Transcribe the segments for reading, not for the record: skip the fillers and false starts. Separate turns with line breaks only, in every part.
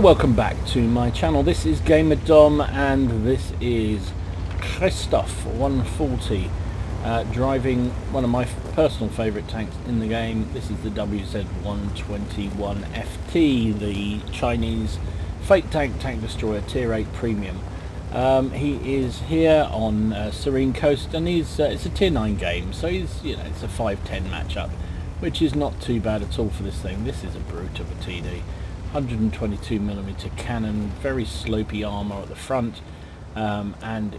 welcome back to my channel. This is Gamer Dom and this is Christoph 140 driving one of my personal favourite tanks in the game. This is the WZ-120-1G, the Chinese fake tank destroyer tier 8 premium. He is here on Serene Coast, and he's it's a tier 9 game, so he's, you know, it's a 5-10 matchup, which is not too bad at all for this thing. This is a brute of a TD. 122mm cannon, very slopey armour at the front, and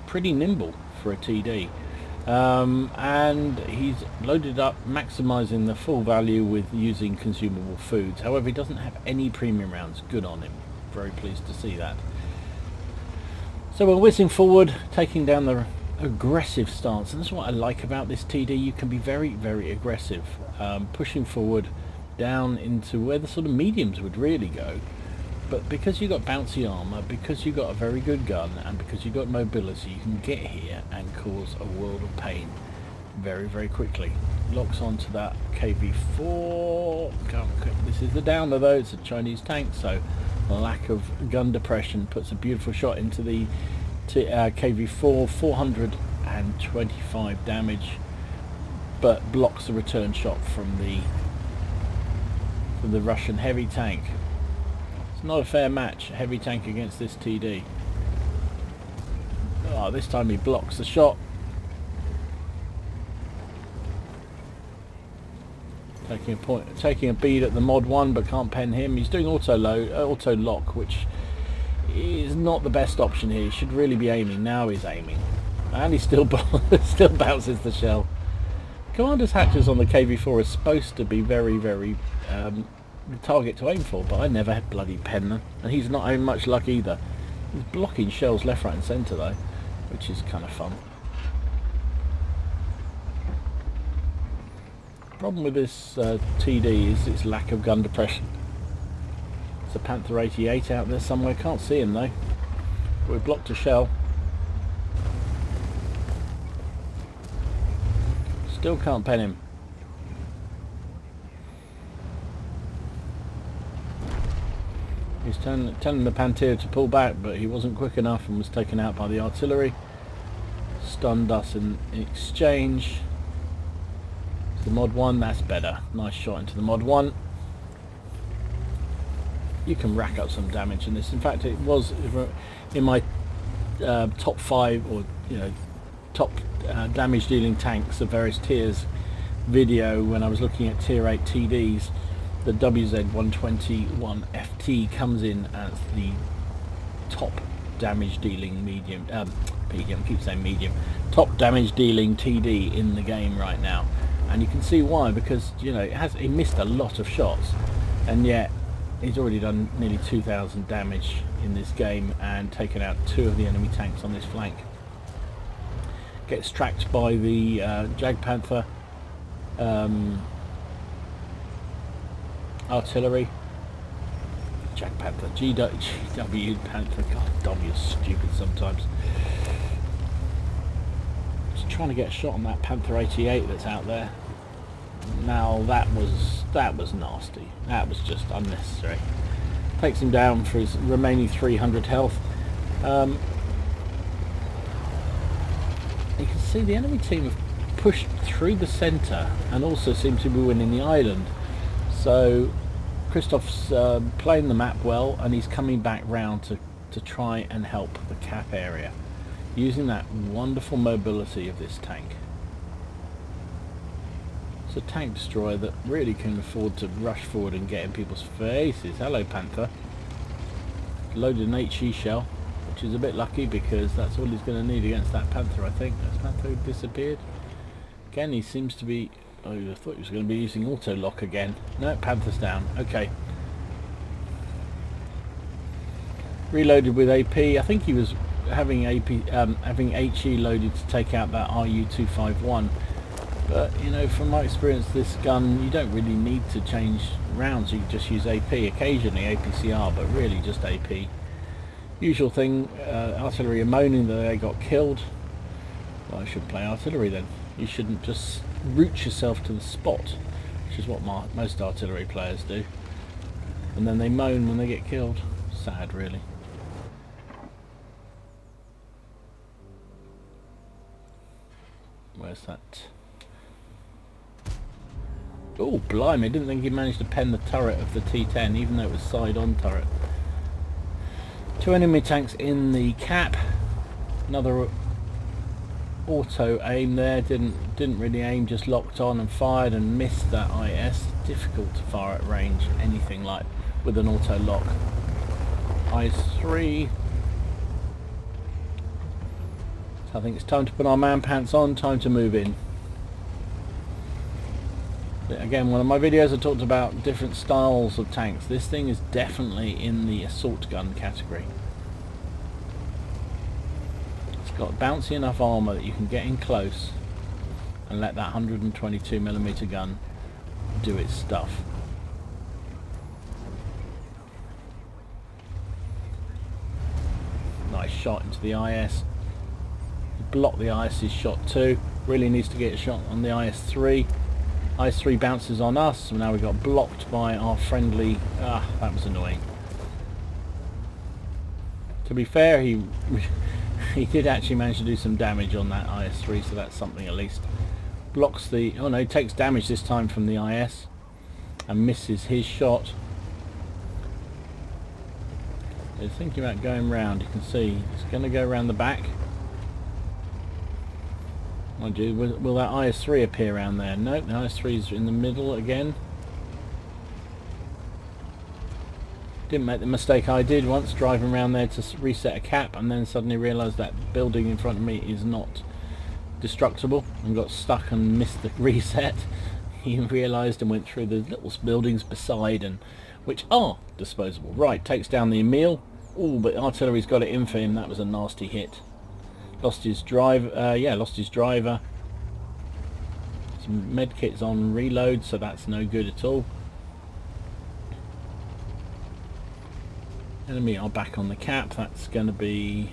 pretty nimble for a TD. And he's loaded up, maximising the full value with using consumable foods. However, he doesn't have any premium rounds. Good on him. Very pleased to see that. So we're whizzing forward, taking down the aggressive stance, and that's what I like about this TD. You can be very, very aggressive, pushing forward down into where the sort of mediums would really go, but because you've got bouncy armour, because you've got a very good gun, and because you've got mobility, you can get here and cause a world of pain very, very quickly. Locks onto that KV-4. This is the downer though, it's a Chinese tank, so lack of gun depression puts a beautiful shot into the KV-4, 425 damage, but blocks the return shot from the Russian heavy tank. It's not a fair match, heavy tank against this TD. Oh, this time he blocks the shot. Taking a bead at the mod 1, but can't pen him. He's doing auto lock, which is not the best option here. He should really be aiming. Now he's aiming, and he still bounces the shell. Commander's hatches on the KV-4 are supposed to be very, very target to aim for, but I never had bloody pen them, and he's not having much luck either. He's blocking shells left, right and centre though, which is kind of fun. Problem with this TD is its lack of gun depression. There's a Panther 88 out there somewhere, can't see him though. We blocked a shell. Still can't pen him. He's telling the Panther to pull back, but he wasn't quick enough and was taken out by the artillery. Stunned us in exchange. The mod 1, that's better. Nice shot into the mod 1. You can rack up some damage in this. In fact, it was in my top 5, or top damage dealing tanks of various tiers video when I was looking at tier 8 TDs. The WZ-120-1FT comes in as the top damage dealing medium, keep saying medium, top damage dealing TD in the game right now, and you can see why, because he missed a lot of shots, and yet he's already done nearly 2,000 damage in this game and taken out 2 of the enemy tanks on this flank. Gets tracked by the Jag Panther artillery. Jag Panther, GW Panther. God, W is stupid sometimes. Just trying to get a shot on that Panther 88 that's out there. Now that was nasty. That was just unnecessary. Takes him down for his remaining 300 health. You can see the enemy team have pushed through the centre and also seem to be winning the island. So Christoph's playing the map well, and he's coming back round to try and help the cap area, using that wonderful mobility of this tank. It's a tank destroyer that really can afford to rush forward and get in people's faces. Hello Panther. Loaded an HE shell, which is a bit lucky because that's all he's going to need against that Panther, I think. That's Panther who disappeared. Again, he seems to be... Oh, I thought he was going to be using auto lock again. No, Panther's down. Okay. Reloaded with AP. I think he was having having HE loaded to take out that RU-251. But from my experience, this gun, you don't really need to change rounds. You can just use AP. Occasionally APCR, but really just AP. Usual thing. Artillery are moaning that they got killed. Well, I should play artillery then. You shouldn't just root yourself to the spot, which is what most artillery players do. and then they moan when they get killed. Sad, really. Where's that? Oh, blimey, I didn't think he managed to pen the turret of the T10, even though it was side-on turret. 2 enemy tanks in the cap. Another auto aim there, didn't really aim, just locked on and fired and missed that IS. Difficult to fire at range, anything like with an auto lock. IS-3. So I think it's time to put our man pants on, time to move in. Again, one of my videos I talked about different styles of tanks. This thing is definitely in the assault gun category. It's got bouncy enough armour that you can get in close and let that 122mm gun do its stuff. Nice shot into the IS. Block the IS's shot too. Really needs to get a shot on the IS-3. IS-3 bounces on us, so now we got blocked by our friendly... that was annoying. To be fair, he did actually manage to do some damage on that IS-3, so that's something at least. Blocks the... oh no, he takes damage this time from the IS and misses his shot. He's thinking about going round. You can see he's going to go around the back. Mind you, will that IS-3 appear around there? Nope, the IS-3 is in the middle again. Didn't make the mistake I did once, driving around there to reset a cap, and then suddenly realised that building in front of me is not destructible, and got stuck and missed the reset. He realised and went through the little buildings beside, and which are disposable. Right, takes down the Emil. Oh, but artillery's got it in for him. That was a nasty hit. Lost his driver. Lost his driver. Some medkits on reload, so that's no good at all. Enemy are back on the cap. That's going to be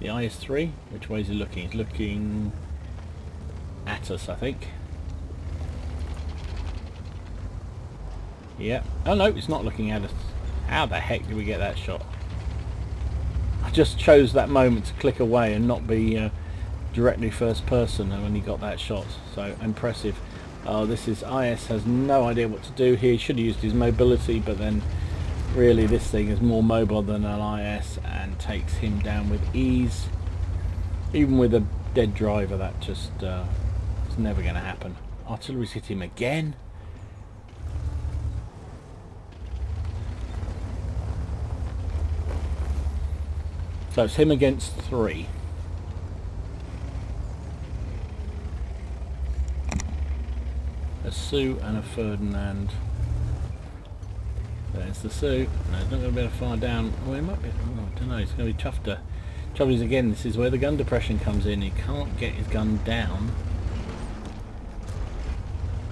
the IS-3. Which way is he looking? He's looking at us, I think. Yeah. Oh no, it's not looking at us. How the heck did we get that shot? I just chose that moment to click away and not be directly first person when he got that shot. So impressive. This is IS has no idea what to do here. He should have used his mobility, but then really this thing is more mobile than an IS and takes him down with ease. Even with a dead driver, that just is never going to happen. Artillery's hit him again. So it's him against 3. A Sioux and a Ferdinand. There's the Sioux. No, it's not going to be able to fire down. Well, it might be. Oh, I don't know. It's going to be tough to. Trouble is, again, this is where the gun depression comes in. He can't get his gun down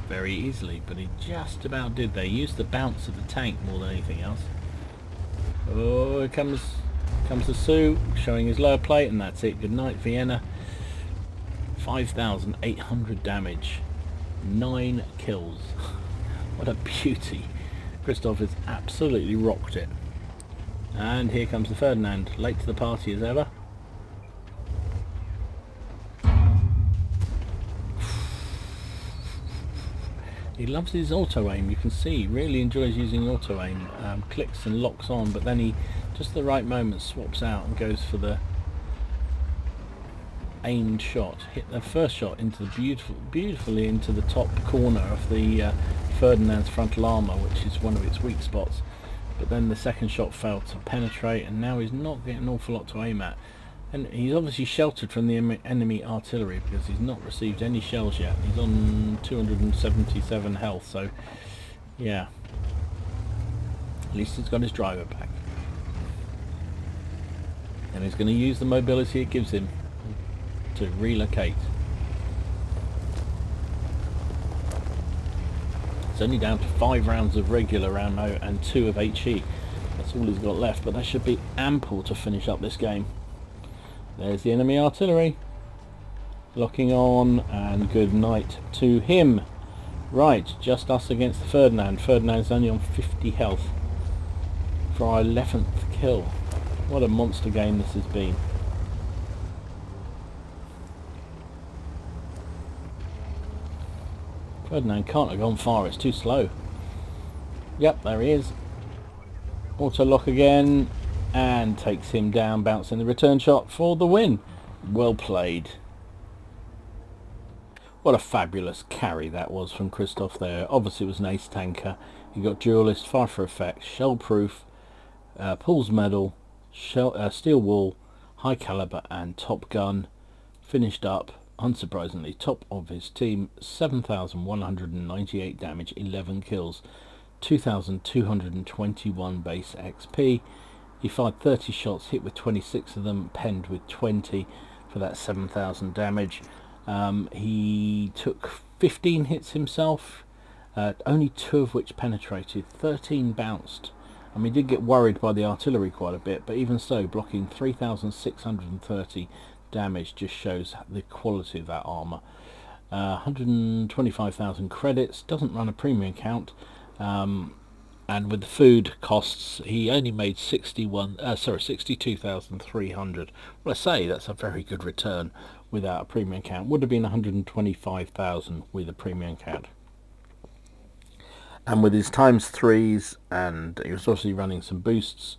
very easily, but he just about did. They used the bounce of the tank more than anything else. Oh, here comes the Sioux, showing his lower plate, and that's it. Good night, Vienna. 5,800 damage. 9 kills. What a beauty. Christoph has absolutely rocked it. And here comes the Ferdinand, late to the party as ever. He loves his auto aim, you can see, he really enjoys using auto aim. Clicks and locks on, but then he, just at the right moment, swaps out and goes for the aimed shot. Hit the first shot into the beautifully into the top corner of the Ferdinand's frontal armour, which is one of its weak spots. But then the second shot failed to penetrate, and now he's not getting an awful lot to aim at. And he's obviously sheltered from the enemy artillery because he's not received any shells yet. He's on 277 health, so yeah. At least he's got his driver back. And he's going to use the mobility it gives him to relocate. It's only down to 5 rounds of regular ammo and 2 of HE. That's all he's got left, but that should be ample to finish up this game. There's the enemy artillery. Locking on, and good night to him. Right, just us against the Ferdinand. Ferdinand's only on 50 health. for our 11th kill. What a monster game this has been. Ferdinand can't have gone far, it's too slow. Yep, there he is. Auto lock again, and takes him down, bouncing the return shot for the win. Well played. What a fabulous carry that was from Christoph there. Obviously it was an ace tanker. He got duelist, fire for effect, shell proof, pulls medal, steel wool, high caliber and top gun. Finished up, unsurprisingly, top of his team, 7,198 damage, 11 kills, 2,221 base XP. He fired 30 shots, hit with 26 of them, penned with 20 for that 7,000 damage. He took 15 hits himself, only 2 of which penetrated, 13 bounced. I mean, he did get worried by the artillery quite a bit, but even so, blocking 3,630 damage just shows the quality of that armour. 125,000 credits, doesn't run a premium account, and with the food costs, he only made 62,300. Well, I say that's a very good return without a premium account. Would have been 125,000 with a premium account. And with his ×3s, and he was obviously running some boosts,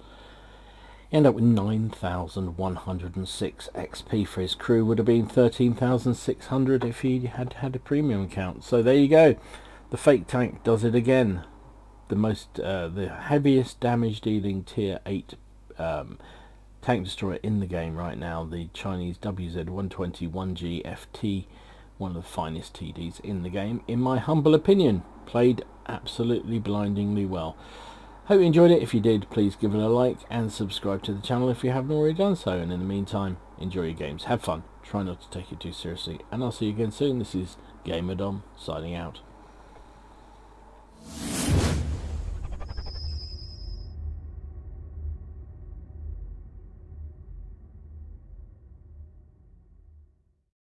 he ended up with 9,106 XP for his crew. Would have been 13,600 if he had had a premium account. So there you go. The fake tank does it again. The heaviest damage dealing tier 8 tank destroyer in the game right now, the Chinese WZ-120-1G FT, one of the finest TDs in the game, in my humble opinion. Played absolutely blindingly well. Hope you enjoyed it. If you did, please give it a like and subscribe to the channel if you haven't already done so. And in the meantime, enjoy your games, have fun, try not to take it too seriously, and I'll see you again soon. This is Gamerdom signing out.